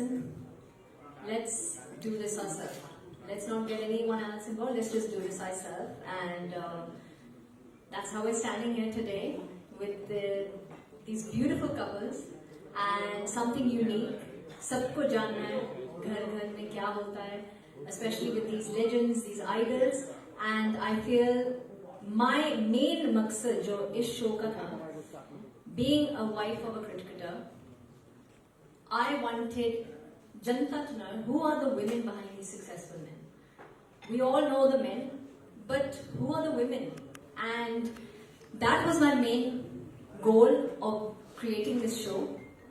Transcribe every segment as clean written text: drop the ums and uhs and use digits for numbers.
listen, let's do this ourselves. Let's not get anyone else involved, let's just do this ourselves. And that's how we're standing here today with these beautiful couples and something unique. सबको जानना है घर घर में क्या होता है, especially with these legends, these idols. And I feel my main मकसद जो इस शो का था, being a wife of a cricketer, I wanted Janata to know who are the women behind these successful men. We all know the men, but who are the women? And that was my main goal of creating this show,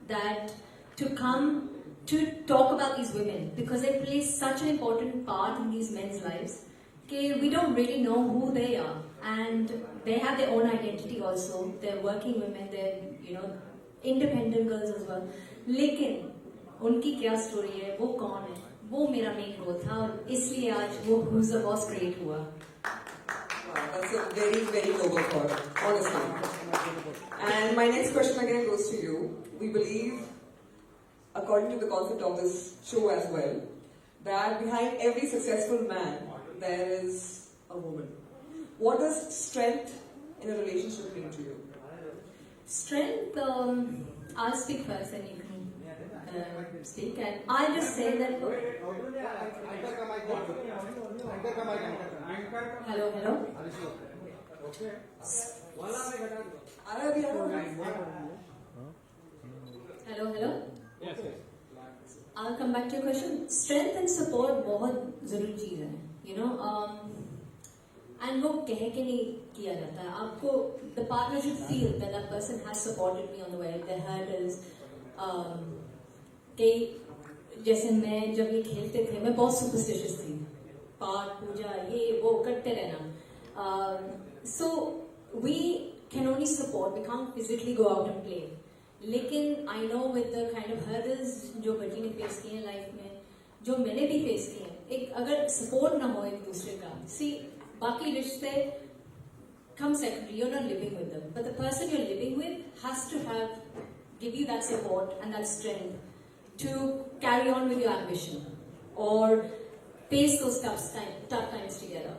that to come to talk about these women, because they play such an important part in these men's lives. Okay, we don't really know who they are, and they have their own identity also. They're working women, they're independent girls as well. लेकिन उनकी क्या story है, वो कौन है, वो मेरा main goal था, और इसलिए आज वो Who's the Boss create हुआ. Wow, that's a very, very noble thought, honestly. And my next question again goes to you. We believe, according to the concept of this show as well, that behind every successful man, there is a woman. What does strength in a relationship mean to you? Strength, I'll speak first and you can speak. And I'll just say that... Hello, hello? Hello, hello? Yes, yes. I'll come back to your question. Strength and support बहुत ज़रूरी चीज़ है, and वो कह के नहीं किया जाता है. आपको the partner should feel that that person has supported me on the way. The hurdles, कि जैसे मैं जब ये खेलते थे, मैं बहुत superstitious थी. पाठ पूजा ये वो करते रहना. So we can only support. We can't physically go out and play. लेकिन I know with the kind of hurdles जो बच्ची ने फेस किए हैं लाइफ में, जो मैंने भी फेस किए हैं, एक अगर सपोर्ट ना हो एक दूसरे का, बाकी रिश्ते come secondary, you're not living with them, but the person you're living with has to give you that support and that strength to carry on with your ambition or face those tough times together.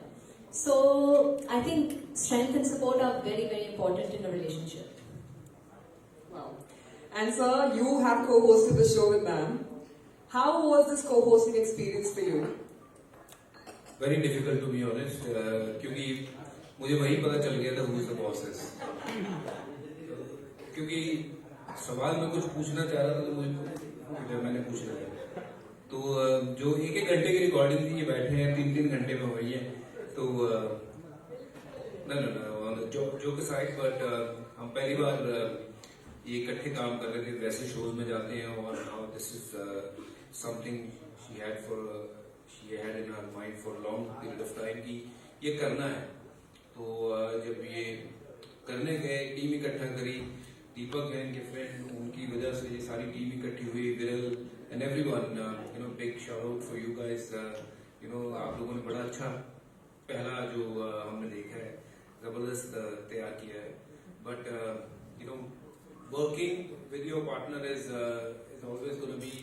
So I think strength and support are very, very important in a relationship. Wow. And sir, you have co-hosted the show with them. How was this co-hosting experience for you? Very difficult to be honest, क्योंकि मुझे वही पता चल गया था who's the boss is. क्योंकि सवाल मैं कुछ पूछना चाह रहा था तो मुझे मैंने पूछ लिया. तो जो एक घंटे की रिकॉर्डिंग थी, ये बैठे हैं 3-3 घंटे में हुई है. तो no, joke aside, but हम पहली बार ये इकट्ठे काम कर रहे थे. वैसे शोज में जाते हैं और now this is something she had in her mind for a long period of time कि ये करना है. तो जब ये करने गए, टीम इकट्ठा करी, दीपक हैं इनके फ्रेंड, उनकी वजह से ये सारी टीम इकट्ठी हुई, विरल and everyone, big shout out for you guys. आप लोगों ने बड़ा अच्छा पहला जो हमने देखा है, जबरदस्त तैयार किया है. But working with your partner is always going to be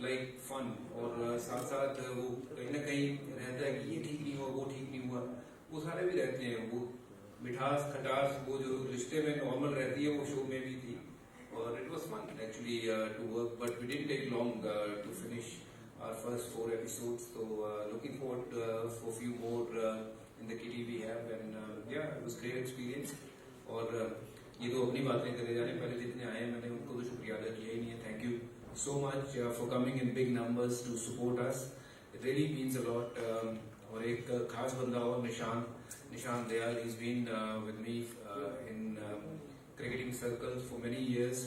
like fun. और साथ साथ वो कहीं ना कहीं रहता है कि ये ठीक नहीं हुआ, वो ठीक नहीं हुआ, वो सारे भी रहते हैं. वो मिठास खटास वो जो रिश्ते में नॉर्मल रहती है, वो शो में भी थी. और it was fun actually to work, but we didn't take long to finish our first 4 episodes. So looking forward for few more in the kitty we have, and yeah, it was great experience. और ये तो अपनी बातें करे जा रहे हैं, पहले जितने आए हैं मैंने उनको तो शुक्रिया अदा किया ही नहीं है. Thank you so much for coming in big numbers to support us. It really means a lot. और एक खास बंदा और निशान Dayal, he's been with me in cricketing circles for many years.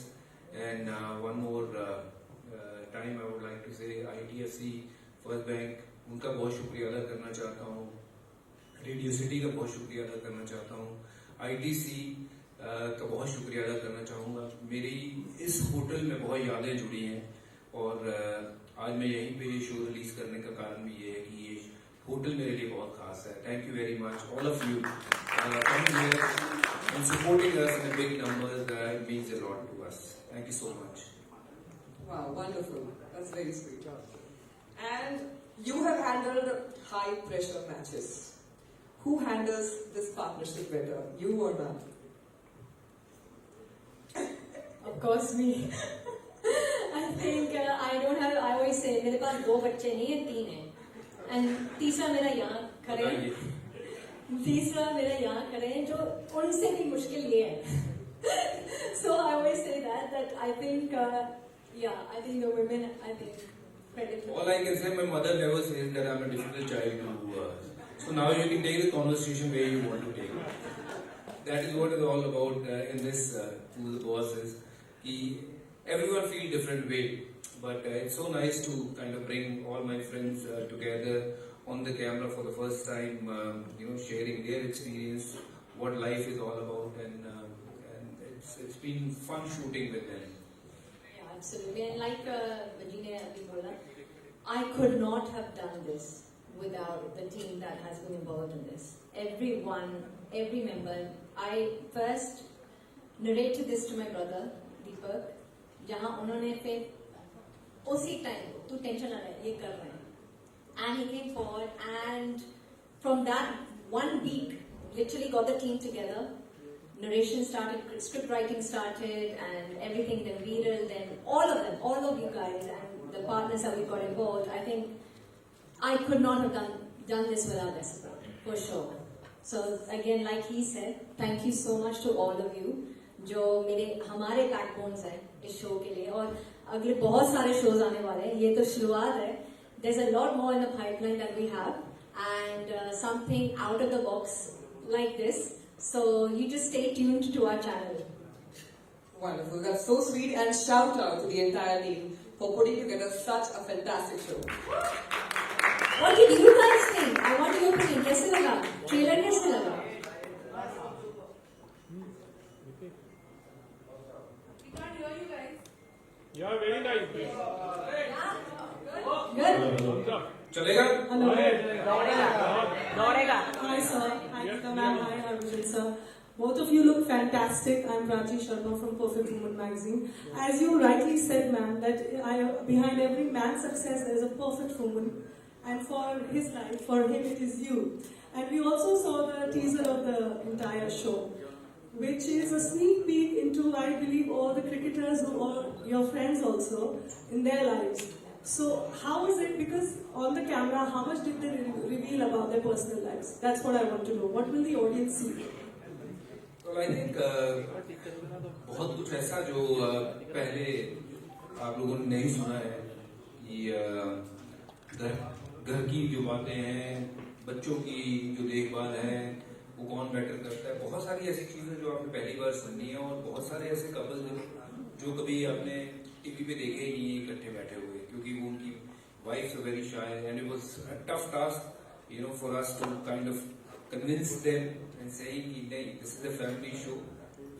And one more time I would like to say ITFC, First Bank, उनका बहुत शुक्रिया अदा करना चाहता हूँ. रेडियो सिटी का बहुत शुक्रिया अदा करना चाहता हूँ. ITC का बहुत शुक्रिया अदा करना चाहूँगा. मेरी इस होटल में बहुत यादें जुड़ी हैं, और आज मैं यहीं पे ये शो रिलीज करने का कारण भी ये है कि ये होटल मेरे लिए बहुत खास है. Thank you very much all of you coming here and supporting us in a big numbers. That means a lot to us. Thank you so much. Wow, wonderful. That's very sweet. And you have handled high pressure matches. Who handles this partnership better, you or ma'am? Of course me. I think I always say मेरे पास 2 बच्चे नहीं है 3 हैं. And तीसरा मेरा यहाँ खड़े हैं. तीसरा मेरा यहाँ खड़े हैं जो उनसे भी मुश्किल ये है. So I always say that I think I think the women, I think credit. All I can say, my mother never says that I'm a difficult child to. So now you can take the conversation where you want to take it. That is what it's all about in this Who the Boss is. Everyone feel different way, but it's so nice to kind of bring all my friends together on the camera for the first time, sharing their experience, what life is all about, and it's been fun shooting with them. Yeah, absolutely. And like Vaji ne abhi bola, I could not have done this without the team that has been involved in this. Everyone, every member. I first narrated this to my brother Deepak, जहाँ उन्होंने फिर उसी time तू tension ना ले ये कर रहे हैं. And he came forward, and from that one week, literally got the team together. Narration started, script writing started, and everything. Then Viral, then all of them, all of you guys, and the partners that we got involved. I think I could not have done this without their support, for sure. So again, like he said, thank you so much to all of you, जो हमारे backbones हैं इस show के लिए, और अगले बहुत सारे shows आने वाले हैं. ये तो शुरुआत है. There's a lot more in the pipeline that we have, and something out of the box like this. So you just stay tuned to our channel. Wonderful. That's so sweet, and shout out to the entire team for putting together such a fantastic show. What did you guys think? I want your opinion. कैसे लगा? Trailer कैसे लगा? We can't hear you guys. Yeah, very nice. Good. चलेगा? Hi sir. Hi Geeta ma'am. Hi Harbhajan sir. Both of you look fantastic. I'm Prachi Sharma from Perfect Woman magazine. As you rightly said, ma'am, that behind every man's success there is a perfect woman, and for his life, for him, it is you. And we also saw the teaser of the entire show, which is a sneak peek into, I believe, all the cricketers who are your friends also in their lives. So how is it, because on the camera, how much did they reveal about their personal lives? That's what I want to know. What will the audience see? Well, I think बहुत कुछ ऐसा जो पहले आप लोगों ने नहीं सुना है, कि घर की जो बातें हैं, बच्चों की जो देखभाल है, वो कौन बेटर करता है, बहुत सारी ऐसी चीजें जो आपने पहली बार सुननी है, और बहुत सारे ऐसे कपल जो कभी आपने टीवी पे देखे ही नहीं इकट्ठे बैठे हुए, क्योंकि वो उनकी wives are very shy, and it was a tough task, for us to kind of convince them and saying, "Hey, this is a family show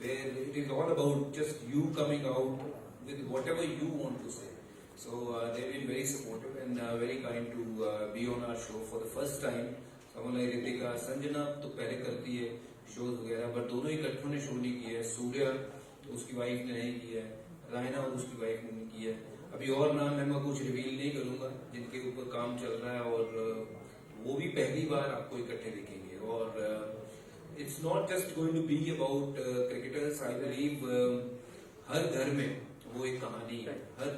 where it is all about just you coming out with whatever you want to say." So they've been very supportive and very kind to be on our show for the first time. Someone like Ritika, Sanjana तो पहले करती है shows वगैरह, but दोनों इकट्ठों ने show नहीं किया है. सूर्या उसकी वाइफ ने नहीं किया है, रायना उसकी वाइफ ने नहीं किया है. अभी और नाम मैं कुछ रिवील नहीं करूंगा जिनके ऊपर काम चल रहा है, और वो भी पहली बार आपको इकट्ठे दिखेंगे. और it's not just going to be about cricketers. I believe हर घर में वो एक कहानी है, हर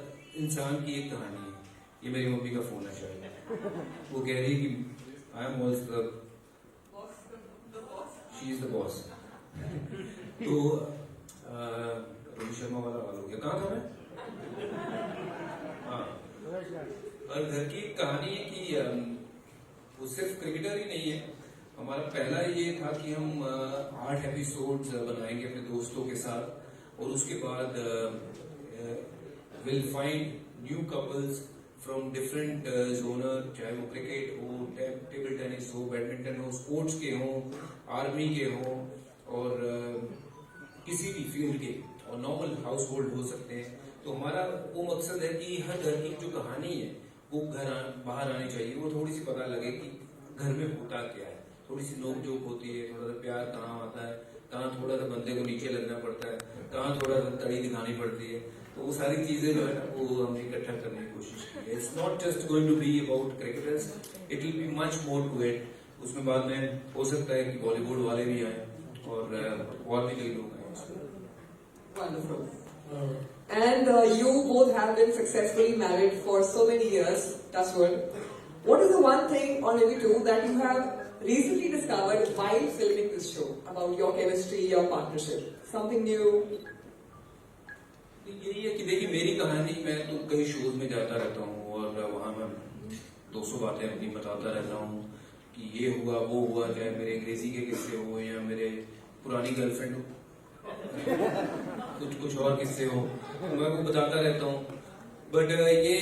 इंसान की एक कहानी है. ये मेरी मम्मी का फोन है शायद, वो कह रही है कि I am also the she is the boss. तो रोहित शर्मा वाला हो गया, कहाँ था मैं? हाँ, हर घर की एक कहानी है कि वो सिर्फ क्रिकेटर ही नहीं है. हमारा पहला ये था कि हम 8 एपिसोड्स बनाएंगे अपने दोस्तों के साथ, और उसके बाद will find new couples from different genre, चाहे वो क्रिकेट हो, टेबल टेनिस हो, बैडमिंटन हो, स्पोर्ट्स के हों, आर्मी के हों, और किसी भी फील्ड के, और नॉर्मल हाउस होल्ड हो सकते हैं. तो हमारा वो मकसद है कि हर घर की जो कहानी है वो बाहर आनी चाहिए, वो थोड़ी सी पता लगे कि घर में होता क्या है, थोड़ी सी नोक जोक होती है, थोड़ा सा प्यार कहाँ आता है, कहाँ थोड़ा सा बंदे को नीचे लगना पड़ता है, कहाँ थोड़ा सा तड़ी दिखानी पड़ती है, तो वो सारी चीजें जो है ना वो हमने इकट्ठा करने की कोशिश की है. It's not just going to be about cricketers, it will be much more to it. उसमें बाद में हो सकता है कि बॉलीवुड वाले भी आए और भी कई लोग आए. Wonderful. And you both have been successfully married for so many years, touch wood. What is the one thing, or maybe two, that you have recently discovered while filming this show about your chemistry, your partnership? Something new? यही है कि देखिए मेरी कहानी, मैं तो कई shows में जाता रहता हूँ और वहाँ मैं 200 बातें अपनी बताता रहता हूँ कि ये हुआ वो हुआ, चाहे मेरे अंग्रेजी के किस्से हो या मेरे पुरानी गर्लफ्रेंड कुछ और किस्से हो, मैं वो बताता रहता हूँ. बट ये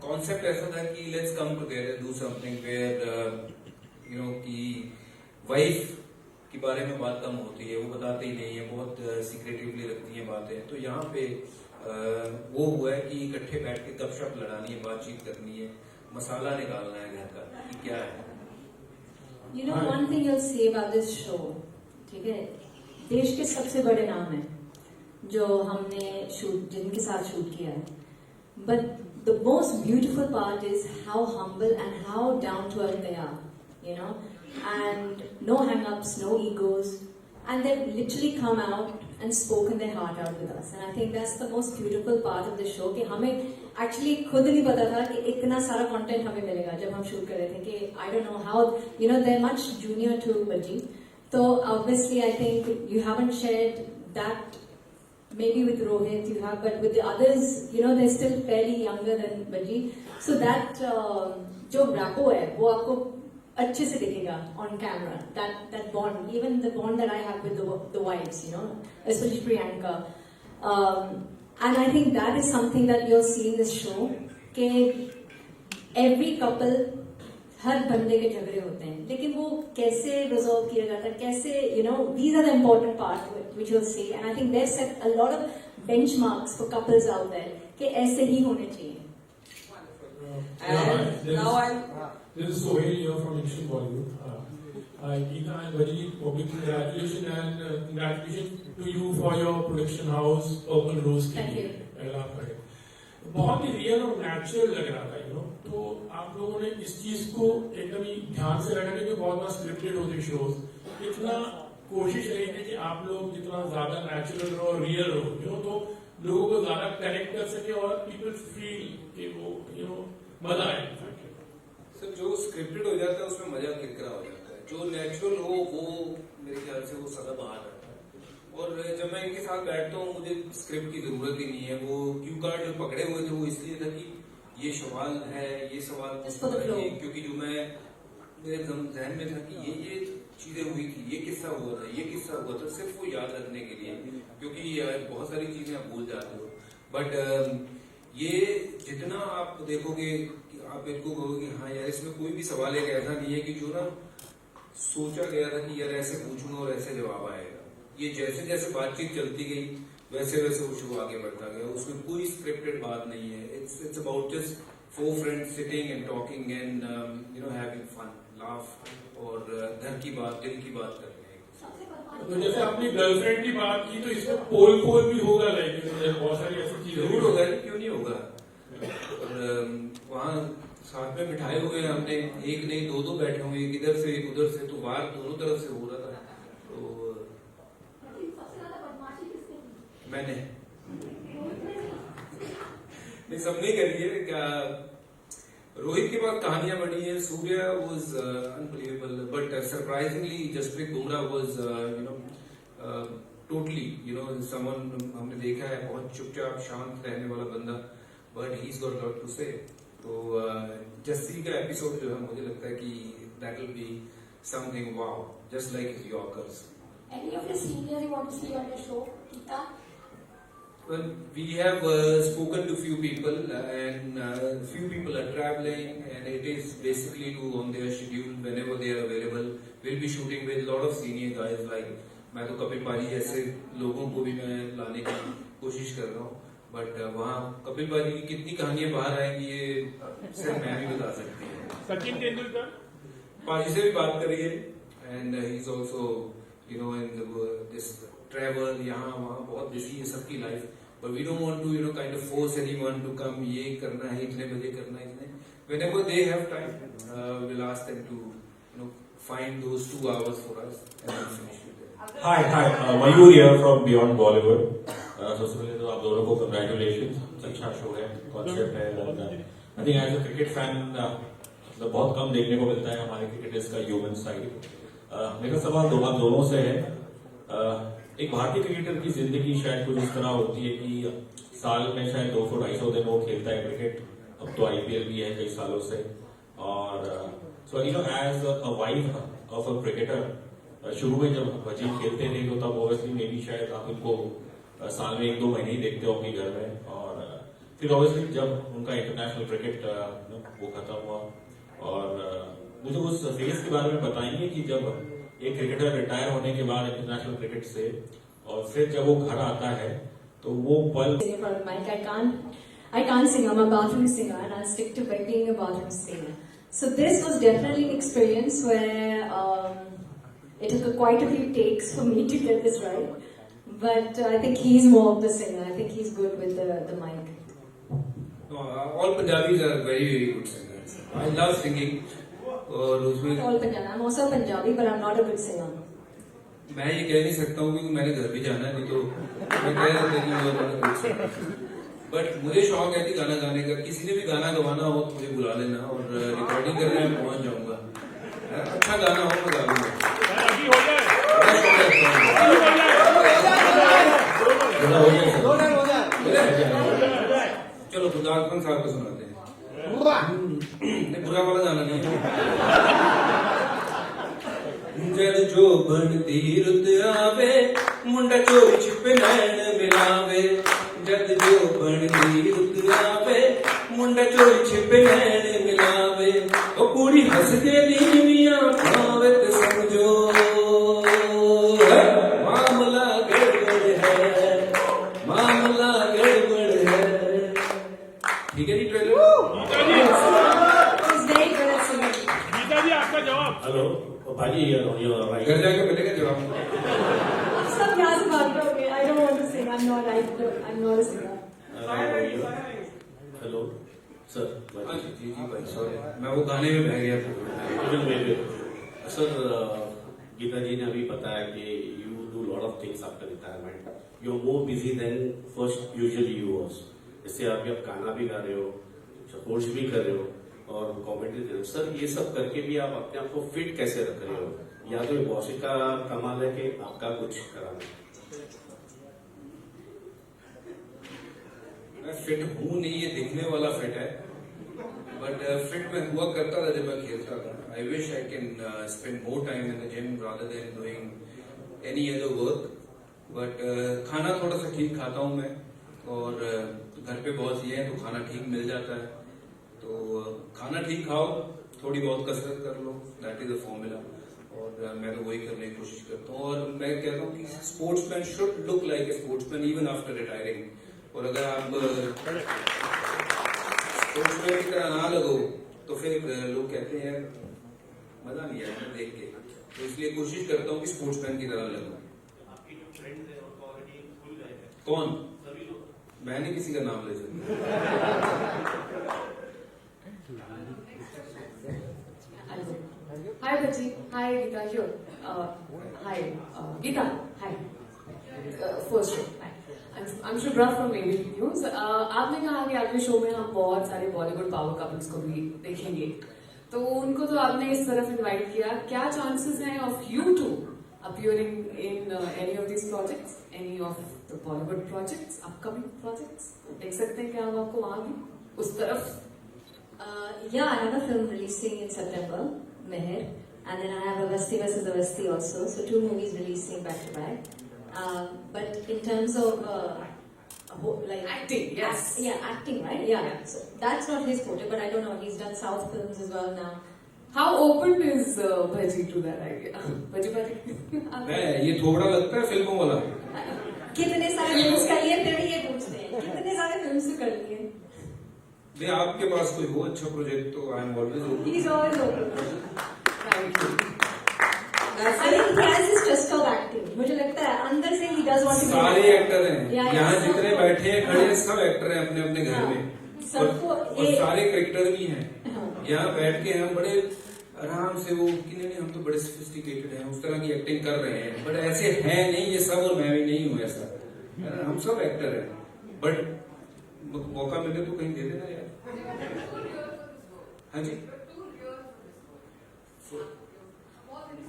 कॉन्सेप्ट ऐसा था कि let's come together, do something where you know कि वाइफ के बारे में बात कम होती है, वो बताते ही नहीं है, बहुत सीक्रेटिवली रखती है बातें. तो यहाँ पे वो हुआ है कि इकट्ठे बैठ के गपशप लड़ानी है, बातचीत करनी है, मसाला निकालना है घर का कि क्या है. You know, one thing you'll say about this show, ठीक है, देश के सबसे बड़े नाम हैं जो हमने जिनके साथ शूट किया है, but the most beautiful part is how humble and how down to earth they are, you know, and no hang-ups, no egos, and they've literally come out and spoken their heart out with us. And I think that's the most beautiful part of the show कि हमें actually खुद नहीं पता था कि इतना सारा content हमें मिलेगा जब हम शूट कर रहे थे कि I don't know how, you know, they're much junior to Baji. So obviously I think you haven't shared that maybe with Rohit you have, but with the others, you know, they're still fairly younger than Baji. So that जो rapport है वो आपको अच्छे से दिखेगा on camera. That bond, even the bond that I have with the wives, you know, especially Priyanka. And I think that is something that you'll see in this show. कि every couple, हर बंदे के झगड़े होते हैं, लेकिन वो कैसे resolve किया जाता है, कैसे, you know, these are the important parts which you'll see. And I think they've set a lot of benchmarks for couples out there कि ऐसे ही होने चाहिए. And now I'm. This is Sohail here from Action Bollywood. Geeta and Baji, public congratulations and congratulations to you for your production house, Open Rose के Thank लिए. you. पहला आपका बहुत ही real और नेचुरल लग रहा था, यू नो. तो आप लोगों ने इस चीज को एकदम ही ध्यान से रखा, क्योंकि बहुत बार स्क्रिप्टेड होते शोज, इतना कोशिश रही थी कि आप लोग जितना ज्यादा नेचुरल रहो और रियल रहो, यू नो, तो लोगों को ज्यादा कनेक्ट कर सके और पीपल फील कि वो, यू नो, मजा आए. सर जो स्क्रिप्टेड हो जाता है उसमें मजा किरकिरा हो जाता है, जो नेचुरल हो वो मेरे ख्याल से वो सदा बाहर रहता है. और जब मैं इनके साथ बैठता हूँ मुझे स्क्रिप्ट की जरूरत ही नहीं है. वो क्यू कार्ड जो पकड़े हुए थे वो इसलिए था कि ये सवाल है, ये सवाल क्योंकि जो मैं मेरे जहन में था कि ये चीजें हुई थी, ये किस्सा हुआ था, ये किस्सा हुआ था, सिर्फ वो याद रखने के लिए, क्योंकि बहुत सारी चीजें आप भूल जाते हो. बट ये जितना आप देखोगे आप इनको कहोगे हाँ यार इसमें कोई भी सवाल एक ऐसा नहीं है कि जो ना सोचा गया था कि यार ऐसे पूछूंगा और ऐसे जवाब आएगा. ये जैसे जैसे बातचीत चलती गई वैसे वैसे वो शो आगे बढ़ता गया. उसमें कोई स्क्रिप्टेड बात नहीं है. It's about just 4 friends sitting and talking and you know having fun, laugh और घर की बात, दिल की बात करते हैं. तो जैसे आपने गर्लफ्रेंड की बात की तो इसमें पोल खोल भी होगा, लाइक बहुत सारी ऐसी चीजें जरूर होगा, क्यों नहीं होगा. और वहाँ साथ में बिठाए हुए हैं हमने, एक नहीं दो बैठे हुए, एक इधर से एक उधर से, तो वार दोनों तरफ से हो रहा था. तो मैंने नहीं सबने करी है. क्या रोहित के बाद कहानियां बनी है. Surya was unbelievable but surprisingly Jasprit Bumrah was you know totally you know someone हमने देखा है बहुत चुपचाप शांत रहने वाला बंदा, but he is got lot to say. तो जस्सी का एपिसोड जो है मुझे लगता है कि that will be something wow, just like yorkers. Any of your seniors you want to see on your show, Geeta? Well, we have spoken to few people and few people are traveling and it is basically to on their schedule whenever they are available. We'll be shooting with a lot of senior guys like मैं तो कपिल पाजी जैसे लोगों को भी मैं लाने की कोशिश कर रहा हूँ. बट वहाँ कपिल पाजी की कितनी कहानियां बाहर आएंगी ये सिर्फ मैं भी बता सकती हूँ. सचिन तेंदुलकर पाजी से भी बात करिए and he's also you know, in this travel, यहाँ वहाँ बहुत busy है सबकी life. But we don't want to, you know, kind of force anyone to come. ये करना है इतने बजे करना है इतने. Whenever they have time, we'll ask them to, you know, find those 2 hours for us and then finish with it. Hi, Mayur here from Beyond Bollywood. सबसे पहले तो आप दोनों को congratulations. अच्छा शो है, कॉन्सेप्ट है. I think as a cricket fan, मतलब बहुत कम देखने को मिलता है हमारे क्रिकेटर्स का ह्यूमन साइड. मेरा सवाल आप दोनों से है. एक भारतीय क्रिकेटर की जिंदगी शायद कुछ इस तरह होती है कि साल में शायद 200-250 दिन वो खेलता है क्रिकेट. अब तो आईपीएल भी है कई सालों से. और so you know as a wife of a cricketer, शुरू में जब भजी खेलते थे तो तब ऑब्वियसली मे बी शायद आप उनको साल में 1-2 महीने ही देखते हो अपने घर में. और फिर ऑब्वियसली जब उनका इंटरनेशनल क्रिकेट वो खत्म हुआ. और मुझे उस फेज के बारे में बताएंगे कि जब एक क्रिकेटर रिटायर होने के बाद इंटरनेशनल क्रिकेट से और फिर जब वो घर आता है तो वो पल. Sing in front of mic. I can't sing. I'm a bathroom singer, and I'll stick to being a bathroom singer. So this was definitely an experience where it took quite a few takes for me to get this right. But I think he's more of the singer. I think he's good with the mic. No, all Punjabis are very, very good singers. I love singing. और उसमें All Punjabi. I'm also Punjabi, but I'm not a good singer. मैं ये कह नहीं सकता हूँ क्योंकि मैंने घर भी जाना है, नहीं तो मैं कह सकता हूँ. बट मुझे शौक है कि गाना गाने का. किसी ने भी गाना गवाना हो तो मुझे बुला लेना और रिकॉर्डिंग करने में पहुंच जाऊंगा. अच्छा गाना हो तो गा लूंगा. चलो खुदारपन साहब को सुनाते हैं. बुरा वाला गाना नहीं है. जद जो बनती रुत आवे मुंडा चोरी छिपे नैन मिलावे. जद जो बनती रुत आवे मुंडा चोरी छिपे नैन मिलावे. ओ कुड़ी हंस के नीवियां पावे ते समझो मामला गड़बड़ है, मामला गड़बड़ है. ठीक है जी. Trailer He's very good at singing. Geeta ji आपका जवाब. हेलो भाजी, घर जाके मिलेगा जवाब. सब यहाँ से बात करोगे. I don't want to sing. I'm not a singer. Hello sir. जी भाई सॉरी, मैं वो गाने में बह गया था. सर, गीता जी ने अभी बताया कि you do lot of things after retirement. You are more busy than first usually you was. इससे आप गाना भी गा रहे हो, सपोर्ट्स भी कर रहे हो और कॉमेंट्री दे रहे हो. सर, ये सब करके भी आप अपने आप को फिट कैसे रख रहे हो? या तो बॉसी का कमाल है कि आपका कुछ कराना? मैं फिट हूँ नहीं, ये दिखने वाला फिट है. बट फिट मैं हुआ करता था जब मैं खेलता था. I wish I can spend more time in the gym rather than doing any other work. But खाना थोड़ा सा ठीक खाता हूँ मैं. और घर पे बहुत ये है तो खाना ठीक मिल जाता है. तो खाना ठीक खाओ, थोड़ी बहुत कसरत कर लो. That is the formula. और मैं तो वही करने की कोशिश करता हूँ. और मैं कहता हूँ कि sportsman should look like a sportsman even after retiring. और अगर आप स्पोर्ट्समैन की तरह ना लगो तो फिर लोग कहते हैं मजा नहीं आया देख के. तो इसलिए कोशिश करता हूँ कि स्पोर्ट्समैन की तरह लगो. कौन? मैं नहीं किसी का नाम ले सकता. Hi Bhaji, hi Geeta here. Hi Geeta, hi. First show. Hi. I'm Shubhra from Navy News. आपने कहा कि आपके शो में हम बहुत सारे बॉलीवुड पावर कपल्स को भी देखेंगे. तो उनको तो आपने इस तरफ इनवाइट किया. क्या चांसेस हैं of you to appearing in any of these projects, any of the Bollywood projects, upcoming projects? देख सकते हैं क्या हम आपको वहाँ भी उस तरफ? Yeah, I have a film releasing in September, Meher, and then I have Avasti vs. Avasti also. So 2 movies releasing back to back. But in terms of like Acting, yes. acting, right? Yeah. So that's not his forte, but I don't know. He's done South films as well now. How open is Bhaji to that idea? Bhaji मैं ये थोड़ा लगता है फिल्मों वाला. कितने सारे films कर लिए फिर भी ये पूछते हैं कितने सारे फिल्म्स कर लिए. नहीं, आपके पास कोई हो अच्छा प्रोजेक्ट तो I am always open. He's always open. Right. That's I mean, it. he has this trust of acting. मुझे लगता है अंदर से he does want to be सारे an actor. एक्टर हैं Yeah, यहाँ yeah. जितने बैठे हैं खड़े हैं सब एक्टर हैं अपने अपने घर में सबको और एक- सारे क्रिकेटर भी हैं हाँ। यहाँ बैठ के हम बड़े आराम से वो कि नहीं हम तो बड़े सोफिस्टिकेटेड हैं उस तरह की एक्टिंग कर रहे हैं बट ऐसे हैं नहीं ये सब और मैं भी नहीं हूँ ऐसा है ना, हम सब एक्टर हैं बट मौका मिले तो कहीं दे देना यार हाँ जी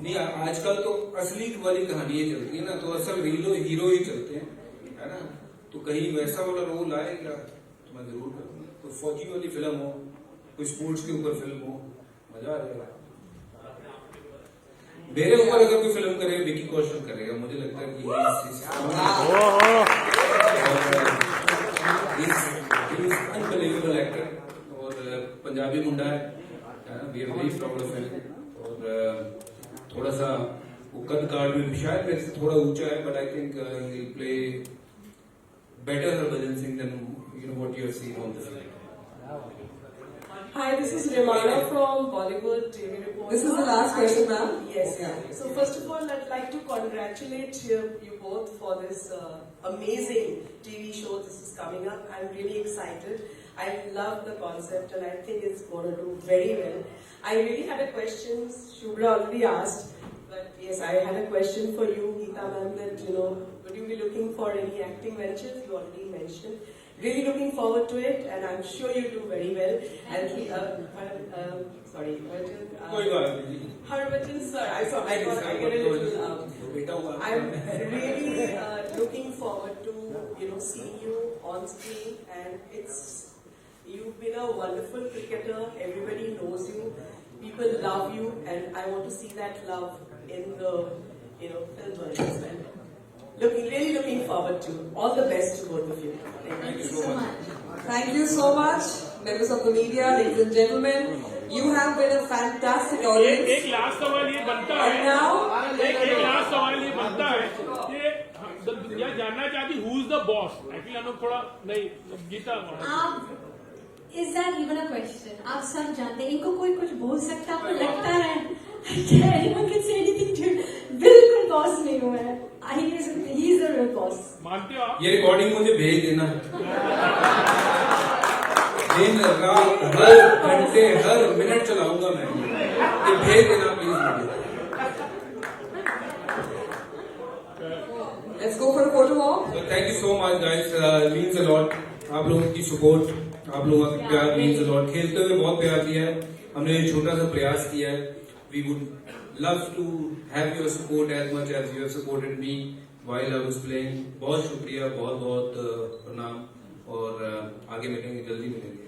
नहीं आजकल तो असली वाली कहानी चलती है ना तो असल हीरो ही चलते हैं है ना तो कहीं वैसा वाला रोल आएगा तो मैं जरूर करूंगा कोई फौजी वाली फिल्म हो कोई स्पोर्ट्स के ऊपर फिल्म हो मजा आ जाएगा मेरे ऊपर अगर कोई फिल्म करे विकी कौशल करेगा मुझे लगता है कि अनबिलीवेबल एक्टर और पंजाबी मुंडा है we are very proud of him और थोड़ा सा वो कद काट में शायद मेरे से थोड़ा ऊंचा है but I think he will play better Harbhajan Singh than you know what you have seen on the film Hi, this is Rimana from Bollywood TV Reporter. This is the last question, ma'am. Yes. Yeah. So first of all, I'd like to congratulate you both for this amazing TV show. This is coming up. I'm really excited. I love the concept and I think it's going to do very well. I really had a question. Shubhra already asked, but yes, I had a question for you, Geeta ma'am. That would you be looking for any acting ventures? You already mentioned. Really looking forward to it, and I'm sure you do very well. And sorry, कोई बात नहीं Harbhajan sir, I get a little. बेटा हुआ I'm really looking forward to seeing you on screen, and you've been a wonderful cricketer. Everybody knows you. People love you, and I want to see that love in the film world as well. Really looking forward to. All the best to both of you. Thank you so much. Thank you so much, members of the media, ladies and gentlemen. You have been a fantastic audience. एक last सवाल ये बनता है And now, एक last सवाल ये बनता है कि दुनिया जानना चाहती who is the boss actually हम लोग थोड़ा नहीं गीता आप is that even a question आप सब जानते हैं इनको कोई कुछ बोल सकता है आपको लगता है क्या anyone can say anything to you? बिल्कुल बॉस नहीं हुआ है he is the real boss मानते हो आप ये रिकॉर्डिंग मुझे भेज देना दिन रात हर घंटे हर मिनट चलाऊंगा मैं ये भेज देना प्लीज मुझे let's go for a photo walk. So thank you so much guys, means a lot. आप लोगों की सपोर्ट, आप लोगों का प्यार means a lot. खेलते हुए बहुत प्यार दिया है, हमने एक छोटा सा प्रयास किया है. We would love to have your support as much as you have supported me while I was playing. बहुत शुक्रिया, बहुत बहुत प्रणाम और आगे मिलेंगे, जल्दी मिलेंगे.